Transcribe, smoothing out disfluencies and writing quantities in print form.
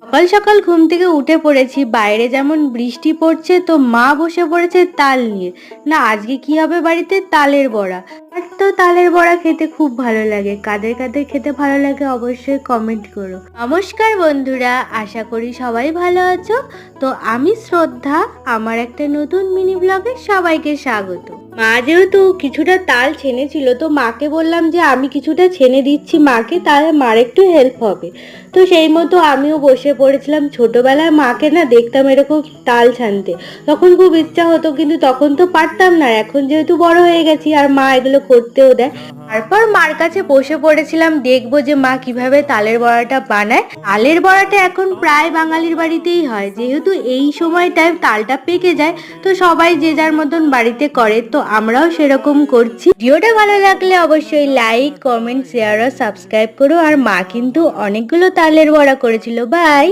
সকাল সকাল ঘুম থেকে উঠে পড়েছি, বাইরে যেমন বৃষ্টি পড়ছে, তো মা বসে পড়েছে তাল নিয়ে। না, আজকে কি হবে বাড়িতে? তালের বড়া। আর তো তালের বড়া খেতে খুব ভালো লাগে। কাদের কাদের খেতে ভালো লাগে অবশ্যই কমেন্ট করো। নমস্কার বন্ধুরা, আশা করি সবাই ভালো আছো। তো আমি শ্রদ্ধা, আমার একটা নতুন মিনি ব্লগে সবাইকে স্বাগত। মা যেহেতু কিছুটা তাল ছেনেছিল, তো মাকে বললাম যে আমি কিছুটা ছেনে দিচ্ছি মাকে, তাহলে মার একটু হেল্প হবে। তো সেই মতো আমিও বসে পড়েছিলাম। ছোটবেলায় মাকে না দেখতাম এরকম তাল ছানতে, তখন খুব ইচ্ছা হতো, কিন্তু তখন তো পারতাম না। এখন যেহেতু বড় হয়ে গেছি আর মা এগুলো করতেও দেয়, তারপর মার কাছে বসে পড়েছিলাম দেখবো যে মা কিভাবে তালের বড়াটা বানায়। তালের বড়াটা এখন প্রায় বাঙালির বাড়িতেই হয়, যেহেতু এই সময়টায় তালটা পেকে যায়, তো সবাই যে যার মতন বাড়িতে করে, তো আমরাও সেরকম করছি। ভিডিওটা ভালো লাগলে অবশ্যই লাইক, কমেন্ট, শেয়ার আর সাবস্ক্রাইব করো। আর মা কিন্তু অনেকগুলো তালের বড়া করেছিল। বাই।